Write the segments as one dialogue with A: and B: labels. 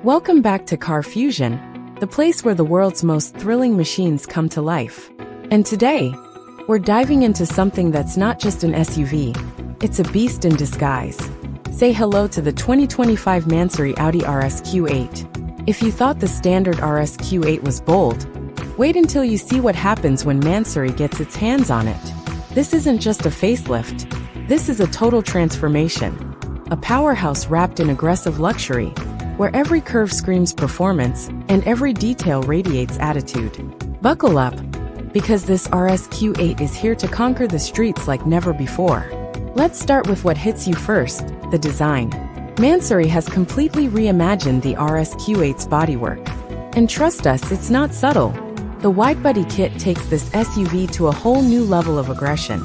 A: Welcome back to CarFusion, the place where the world's most thrilling machines come to life. And today, we're diving into something that's not just an SUV, it's a beast in disguise. Say hello to the 2025 MANSORY Audi RS Q8. If you thought the standard RS Q8 was bold, wait until you see what happens when MANSORY gets its hands on it. This isn't just a facelift, this is a total transformation. A powerhouse wrapped in aggressive luxury, where every curve screams performance and every detail radiates attitude. Buckle up, because this RS Q8 is here to conquer the streets like never before. Let's start with what hits you first, the design. MANSORY has completely reimagined the RS Q8's bodywork. And trust us, it's not subtle. The widebody kit takes this SUV to a whole new level of aggression.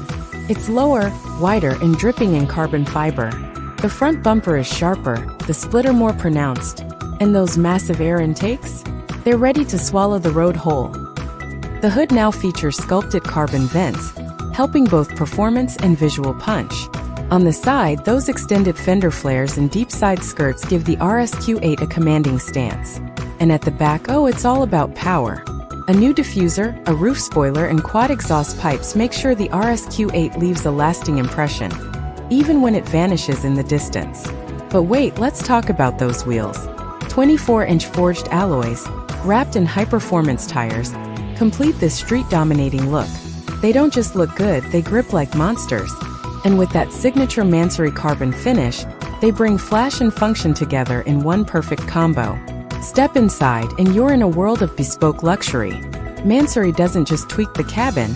A: It's lower, wider, and dripping in carbon fiber. The front bumper is sharper, the splitter more pronounced, and those massive air intakes? They're ready to swallow the road whole. The hood now features sculpted carbon vents, helping both performance and visual punch. On the side, those extended fender flares and deep side skirts give the RS Q8 a commanding stance. And at the back, it's all about power. A new diffuser, a roof spoiler, and quad exhaust pipes make sure the RS Q8 leaves a lasting impression, even when it vanishes in the distance. But wait, let's talk about those wheels. 24-inch forged alloys, wrapped in high-performance tires, complete this street-dominating look. They don't just look good, they grip like monsters. And with that signature MANSORY carbon finish, they bring flash and function together in one perfect combo. Step inside, and you're in a world of bespoke luxury. MANSORY doesn't just tweak the cabin,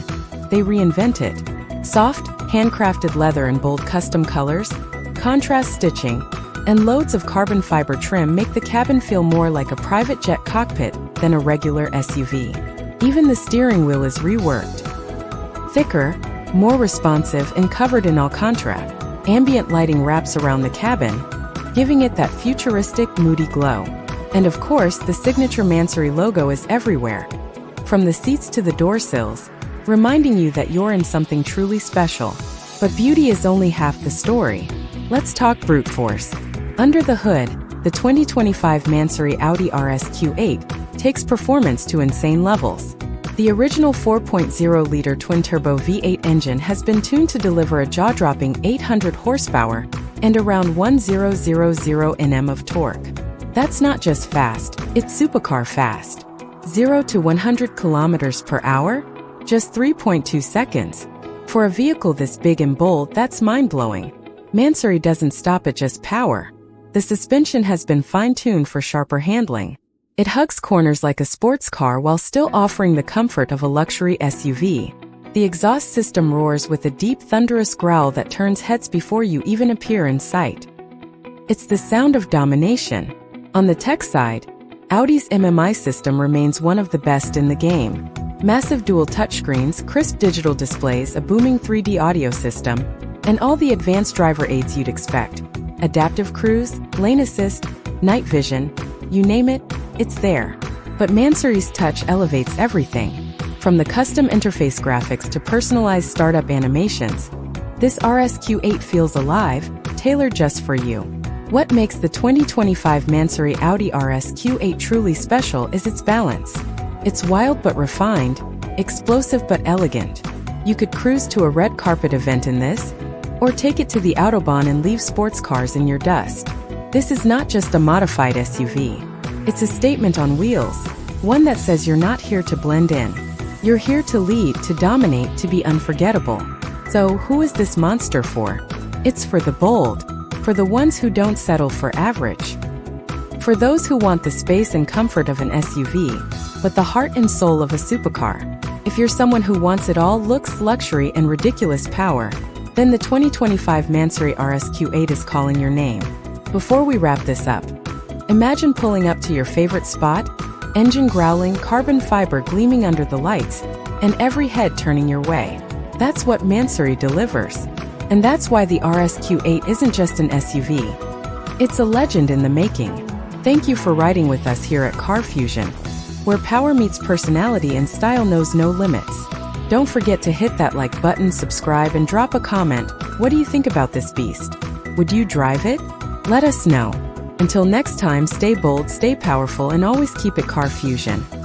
A: they reinvent it. Soft, handcrafted leather and bold custom colors, contrast stitching, and loads of carbon fiber trim make the cabin feel more like a private jet cockpit than a regular SUV. Even the steering wheel is reworked. Thicker, more responsive, and covered in Alcantara, ambient lighting wraps around the cabin, giving it that futuristic, moody glow. And of course, the signature MANSORY logo is everywhere, from the seats to the door sills, reminding you that you're in something truly special. But beauty is only half the story. Let's talk brute force. Under the hood, the 2025 MANSORY Audi RS Q8 takes performance to insane levels. The original 4.0-liter twin-turbo V8 engine has been tuned to deliver a jaw-dropping 800 horsepower and around 1000 Nm of torque. That's not just fast, it's supercar fast. 0 to 100 kilometers per hour? Just 3.2 seconds. For a vehicle this big and bold, that's mind-blowing. MANSORY doesn't stop at just power. The suspension has been fine-tuned for sharper handling. It hugs corners like a sports car while still offering the comfort of a luxury SUV. The exhaust system roars with a deep, thunderous growl that turns heads before you even appear in sight. It's the sound of domination. On the tech side, Audi's MMI system remains one of the best in the game. Massive dual touchscreens, crisp digital displays, a booming 3D audio system, and all the advanced driver aids you'd expect. Adaptive cruise, lane assist, night vision, you name it, it's there. But MANSORY's touch elevates everything. From the custom interface graphics to personalized startup animations, this RS Q8 feels alive, tailored just for you. What makes the 2025 MANSORY Audi RS Q8 truly special is its balance. It's wild but refined, explosive but elegant. You could cruise to a red carpet event in this, or take it to the Autobahn and leave sports cars in your dust. This is not just a modified SUV. It's a statement on wheels, one that says you're not here to blend in. You're here to lead, to dominate, to be unforgettable. So, who is this monster for? It's for the bold, for the ones who don't settle for average. For those who want the space and comfort of an SUV, but the heart and soul of a supercar. If you're someone who wants it all, looks, luxury, and ridiculous power, then the 2025 MANSORY RS Q8 is calling your name. Before we wrap this up, imagine pulling up to your favorite spot, engine growling, carbon fiber gleaming under the lights, and every head turning your way. That's what MANSORY delivers. And that's why the RS Q8 isn't just an SUV. It's a legend in the making. Thank you for riding with us here at CarFusion, where power meets personality and style knows no limits. Don't forget to hit that like button, subscribe, and drop a comment. What do you think about this beast? Would you drive it? Let us know. Until next time, stay bold, stay powerful, and always keep it CarFusion.